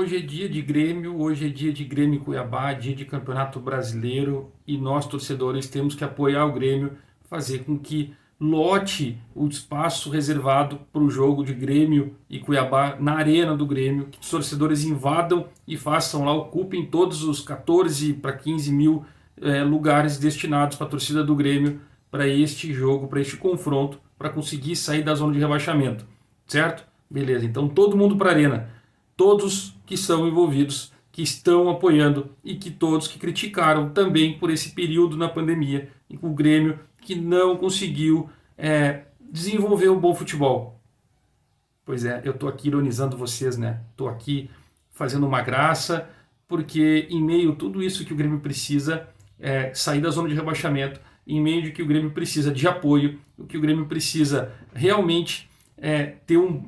hoje é dia de Grêmio, hoje é dia de Grêmio e Cuiabá, dia de Campeonato Brasileiro e nós, torcedores, temos que apoiar o Grêmio, fazer com que lote o espaço reservado para o jogo de Grêmio e Cuiabá na arena do Grêmio, que os torcedores invadam e façam lá, ocupem todos os 14 para 15 mil lugares destinados para a torcida do Grêmio para este jogo, para este confronto, para conseguir sair da zona de rebaixamento, certo? Beleza, então todo mundo para a arena. Todos que são envolvidos, que estão apoiando e que todos que criticaram também por esse período na pandemia, e com o Grêmio que não conseguiu desenvolver um bom futebol. Pois é, eu estou aqui ironizando vocês, né? Estou aqui fazendo uma graça, porque em meio a tudo isso que o Grêmio precisa, sair da zona de rebaixamento, em meio de que o Grêmio precisa de apoio, o que o Grêmio precisa realmente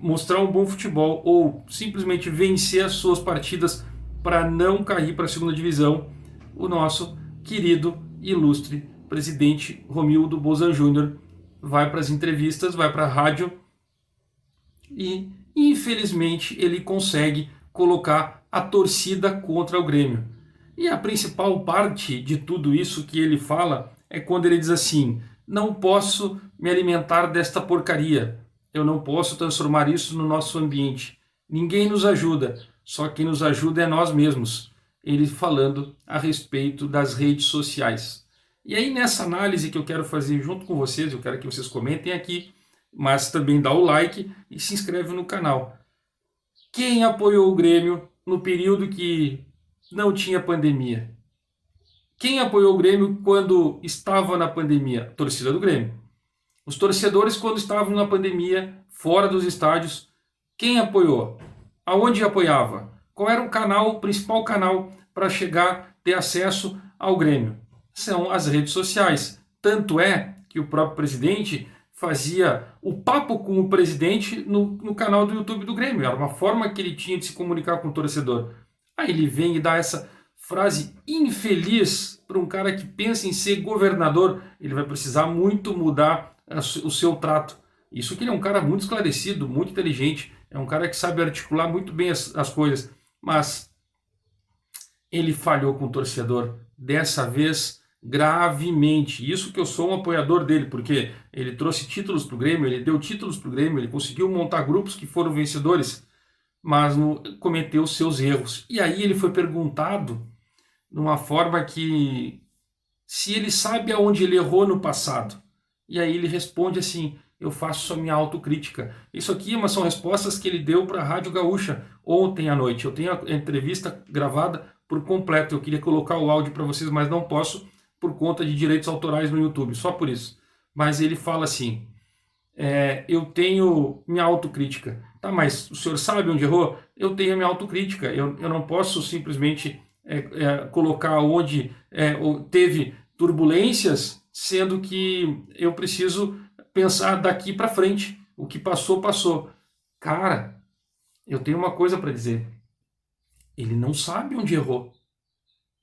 mostrar um bom futebol ou simplesmente vencer as suas partidas para não cair para a segunda divisão, o nosso querido e ilustre presidente Romildo Bolzan Júnior vai para as entrevistas, vai para a rádio e infelizmente ele consegue colocar a torcida contra o Grêmio. E a principal parte de tudo isso que ele fala é quando ele diz assim: não posso me alimentar desta porcaria, eu não posso transformar isso no nosso ambiente. Ninguém nos ajuda, só quem nos ajuda é nós mesmos. Ele falando a respeito das redes sociais. E aí nessa análise que eu quero fazer junto com vocês, eu quero que vocês comentem aqui, mas também dá o like e se inscreve no canal. Quem apoiou o Grêmio no período que não tinha pandemia? Quem apoiou o Grêmio quando estava na pandemia? A torcida do Grêmio. Os torcedores, quando estavam na pandemia, fora dos estádios, quem apoiou? Aonde apoiava? Qual era o principal canal para chegar, ter acesso ao Grêmio? São as redes sociais. Tanto é que o próprio presidente fazia o papo com o presidente no canal do YouTube do Grêmio. Era uma forma que ele tinha de se comunicar com o torcedor. Aí ele vem e dá essa frase infeliz para um cara que pensa em ser governador. Ele vai precisar muito mudar o seu trato. Isso que ele é um cara muito esclarecido, muito inteligente, é um cara que sabe articular muito bem as coisas, mas ele falhou com o torcedor, dessa vez gravemente. Isso que eu sou um apoiador dele, porque ele trouxe títulos para o Grêmio, ele deu títulos para o Grêmio, ele conseguiu montar grupos que foram vencedores, mas cometeu seus erros. E aí ele foi perguntado de uma forma que, se ele sabe aonde ele errou no passado. E aí ele responde assim: eu faço a minha autocrítica. Isso aqui são respostas que ele deu para a Rádio Gaúcha ontem à noite. Eu tenho a entrevista gravada por completo. Eu queria colocar o áudio para vocês, mas não posso por conta de direitos autorais no YouTube, só por isso. Mas ele fala assim: eu tenho minha autocrítica. Tá, mas o senhor sabe onde errou? Eu tenho a minha autocrítica. Eu não posso simplesmente colocar onde teve turbulências, sendo que eu preciso pensar daqui para frente. O que passou, passou. Cara, eu tenho uma coisa para dizer. Ele não sabe onde errou.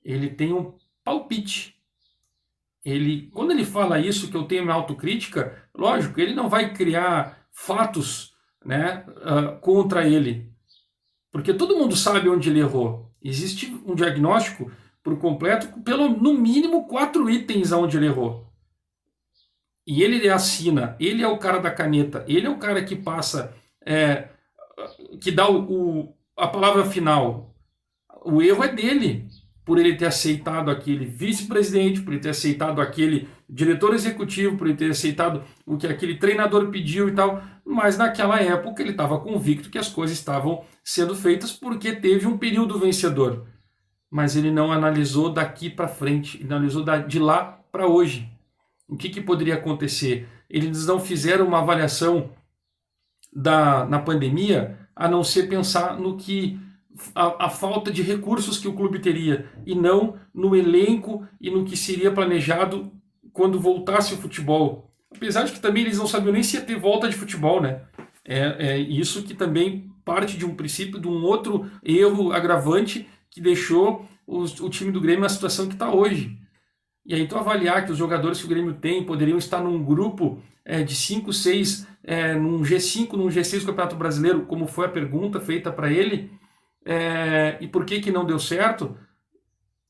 Ele tem um palpite. Quando ele fala isso, que eu tenho minha autocrítica, lógico, ele não vai criar fatos, né, contra ele. Porque todo mundo sabe onde ele errou. Existe um diagnóstico por completo, no mínimo 4 itens aonde ele errou. E ele assina, ele é o cara da caneta, ele é o cara que passa, que dá a palavra final. O erro é dele, por ele ter aceitado aquele vice-presidente, por ele ter aceitado aquele diretor executivo, por ele ter aceitado o que aquele treinador pediu e tal. Mas naquela época ele estava convicto que as coisas estavam sendo feitas porque teve um período vencedor. Mas ele não analisou daqui para frente, ele analisou de lá para hoje. O que poderia acontecer? Eles não fizeram uma avaliação na pandemia, a não ser pensar no que a falta de recursos que o clube teria, e não no elenco e no que seria planejado quando voltasse o futebol. Apesar de que também eles não sabiam nem se ia ter volta de futebol, né? É isso que também parte de um princípio, de um outro erro agravante que deixou o time do Grêmio na situação que está hoje. E aí tu avaliar que os jogadores que o Grêmio tem poderiam estar num grupo de 5, 6, num G5, num G6 do Campeonato Brasileiro, como foi a pergunta feita para ele, E por que não deu certo?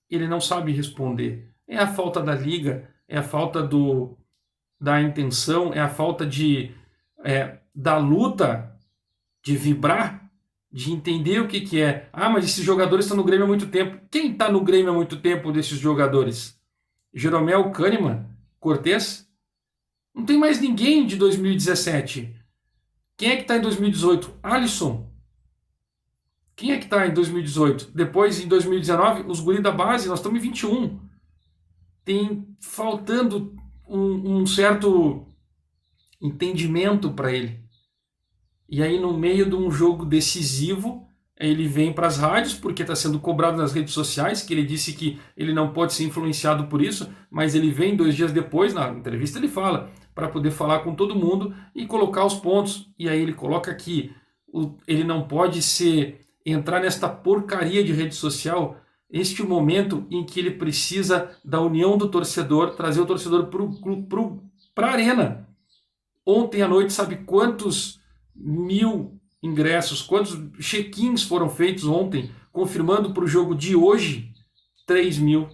Ele não sabe responder. É a falta da liga, é a falta da intenção, é a falta da luta, de vibrar, de entender o que é. Ah, mas esses jogadores estão no Grêmio há muito tempo. Quem está no Grêmio há muito tempo desses jogadores? Jeromel, Kahneman, Cortez? Não tem mais ninguém de 2017. Quem é que está em 2018? Alisson. Quem é que está em 2018? Depois, em 2019, os guri da base, nós estamos em 21. Tem faltando um certo entendimento para ele. E aí, no meio de um jogo decisivo, ele vem para as rádios, porque está sendo cobrado nas redes sociais, que ele disse que ele não pode ser influenciado por isso, mas ele vem 2 dias depois, na entrevista ele fala, para poder falar com todo mundo e colocar os pontos. E aí ele coloca que ele não pode entrar nesta porcaria de rede social, este momento em que ele precisa da união do torcedor, trazer o torcedor para a arena. Ontem à noite, sabe quantos 1.000 ingressos, quantos check-ins foram feitos ontem, confirmando para o jogo de hoje? 3.000.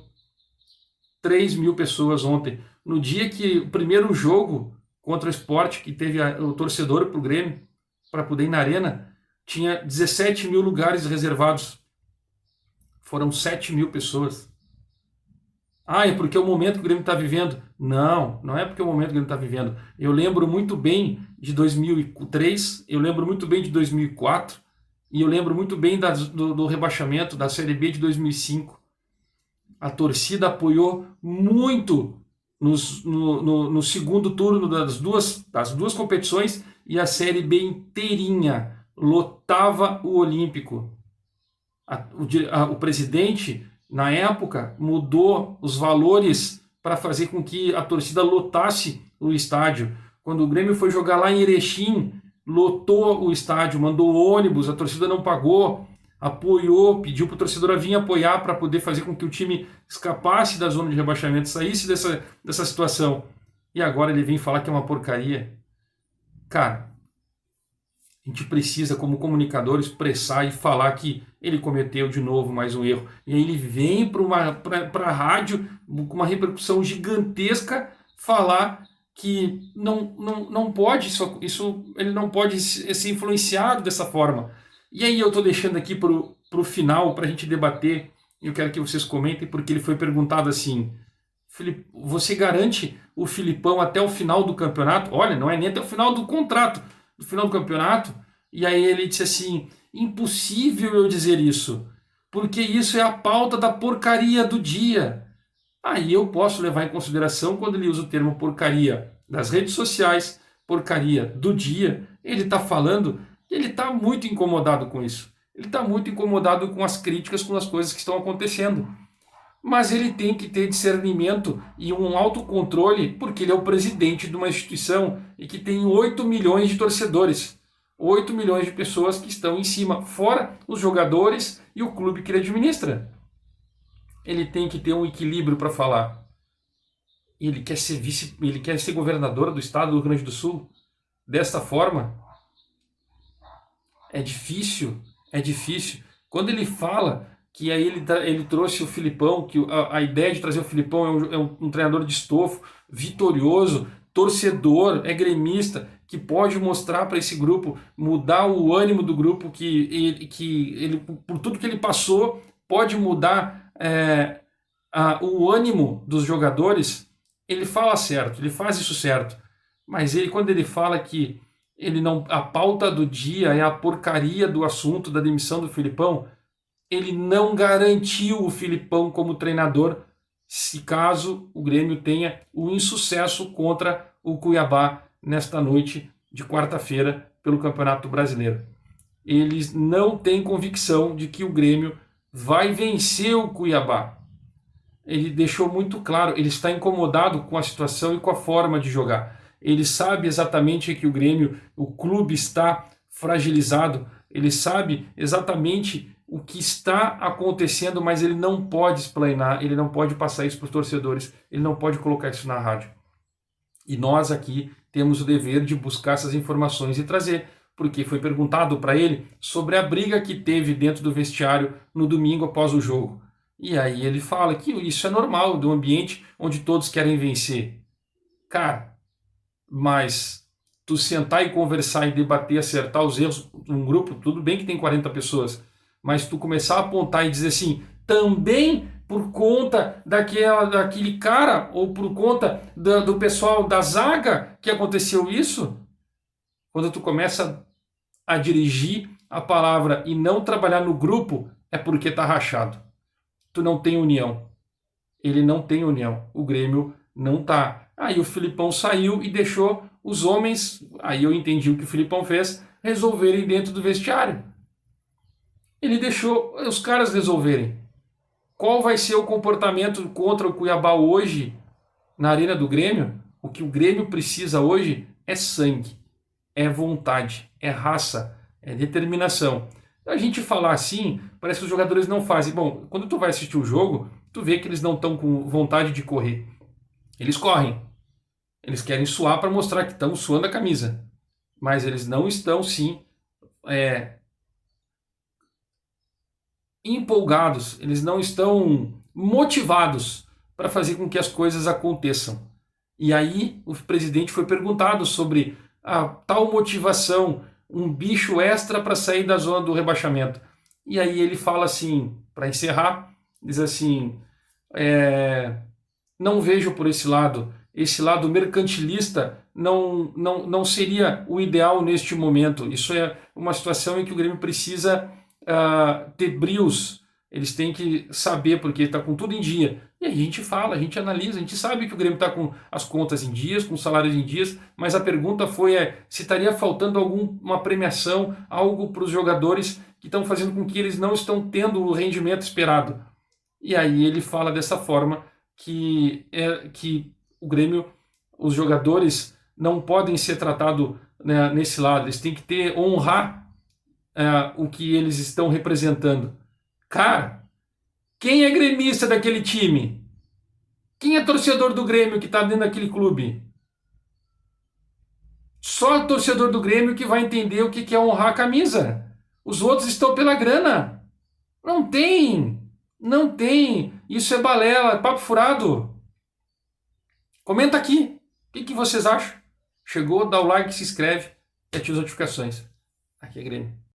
3.000 pessoas ontem. No dia que o primeiro jogo contra o Sport, que teve o torcedor para o Grêmio, para poder ir na arena, tinha 17.000 lugares reservados. Foram 7.000 pessoas. Ah, é porque é o momento que o Grêmio está vivendo. Não, não é porque é o momento que o Grêmio está vivendo. Eu lembro muito bem de 2003, eu lembro muito bem de 2004, e eu lembro muito bem do rebaixamento da Série B de 2005. A torcida apoiou muito no segundo turno das duas competições, e a Série B inteirinha lotava o Olímpico. O presidente, na época, mudou os valores para fazer com que a torcida lotasse o estádio. Quando o Grêmio foi jogar lá em Erechim, lotou o estádio, mandou ônibus, a torcida não pagou, apoiou, pediu para o torcedor vir apoiar para poder fazer com que o time escapasse da zona de rebaixamento, saísse dessa situação. E agora ele vem falar que é uma porcaria. Cara, a gente precisa, como comunicador, expressar e falar que ele cometeu de novo mais um erro. E aí ele vem para a rádio com uma repercussão gigantesca falar que não pode, ele não pode ser influenciado dessa forma. E aí eu estou deixando aqui para o final, para a gente debater, e eu quero que vocês comentem, porque ele foi perguntado assim: você garante o Filipão até o final do campeonato? Olha, não é nem até o final do contrato, no final do campeonato. E aí ele disse assim: impossível eu dizer isso, porque isso é a pauta da porcaria do dia. Aí eu posso levar em consideração quando ele usa o termo porcaria das redes sociais, porcaria do dia. Ele está falando que ele está muito incomodado com isso. Ele está muito incomodado com as críticas, com as coisas que estão acontecendo. Mas ele tem que ter discernimento e um autocontrole, porque ele é o presidente de uma instituição e que tem 8 milhões de torcedores. 8 milhões de pessoas que estão em cima, fora os jogadores e o clube que ele administra. Ele tem que ter um equilíbrio para falar. Ele quer ser governador do estado do Rio Grande do Sul desta forma. É difícil, é difícil. Quando ele fala que aí ele trouxe o Filipão, que a ideia de trazer o Filipão é um treinador de estofo, vitorioso, torcedor, é gremista, que pode mostrar para esse grupo, mudar o ânimo do grupo, que ele, por tudo que ele passou, pode mudar o ânimo dos jogadores. Ele fala certo, ele faz isso certo. Mas quando ele fala que a pauta do dia é a porcaria do assunto da demissão do Filipão, ele não garantiu o Filipão como treinador, se caso o Grêmio tenha o insucesso contra o Cuiabá nesta noite de quarta-feira pelo Campeonato Brasileiro. Eles não têm convicção de que o Grêmio vai vencer o Cuiabá. Ele deixou muito claro, ele está incomodado com a situação e com a forma de jogar. Ele sabe exatamente que o Grêmio, o clube está fragilizado, ele sabe exatamente o que está acontecendo, mas ele não pode explanar, ele não pode passar isso para os torcedores, ele não pode colocar isso na rádio. E nós aqui temos o dever de buscar essas informações e trazer, porque foi perguntado para ele sobre a briga que teve dentro do vestiário no domingo após o jogo. E aí ele fala que isso é normal do ambiente onde todos querem vencer. Cara, mas tu sentar e conversar e debater, acertar os erros num grupo, tudo bem que tem 40 pessoas, mas tu começar a apontar e dizer assim, também por conta daquele cara ou por conta do pessoal da zaga que aconteceu isso, quando tu começa a dirigir a palavra e não trabalhar no grupo, é porque tá rachado. Tu não tem união. Ele não tem união. O Grêmio não tá. Aí o Filipão saiu e deixou os homens, aí eu entendi o que o Filipão fez, resolverem dentro do vestiário. Ele deixou os caras resolverem. Qual vai ser o comportamento contra o Cuiabá hoje na Arena do Grêmio? O que o Grêmio precisa hoje é sangue, é vontade, é raça, é determinação. A gente falar assim, parece que os jogadores não fazem. Bom, quando tu vai assistir o jogo, tu vê que eles não estão com vontade de correr. Eles correm. Eles querem suar para mostrar que estão suando a camisa. Mas eles não estão, sim, empolgados. Eles não estão motivados para fazer com que as coisas aconteçam. E aí o presidente foi perguntado sobre a tal motivação, um bicho extra para sair da zona do rebaixamento. E aí ele fala assim, para encerrar, diz assim, não vejo por esse lado mercantilista não seria o ideal neste momento. Isso é uma situação em que o Grêmio precisa ter brios, eles têm que saber, porque está com tudo em dia. E a gente fala, a gente analisa, a gente sabe que o Grêmio está com as contas em dias, com os salários em dias, mas a pergunta foi se estaria faltando alguma premiação, algo para os jogadores que estão fazendo com que eles não estão tendo o rendimento esperado. E aí ele fala dessa forma que o Grêmio, os jogadores não podem ser tratados, né, nesse lado, eles têm que honrar o que eles estão representando. Cara, quem é gremista daquele time? Quem é torcedor do Grêmio que está dentro daquele clube? Só o torcedor do Grêmio que vai entender o que é honrar a camisa. Os outros estão pela grana. Não tem. Não tem. Isso é balela, é papo furado. Comenta aqui. O que vocês acham? Chegou, dá o like, se inscreve e ativa as notificações. Aqui é Grêmio.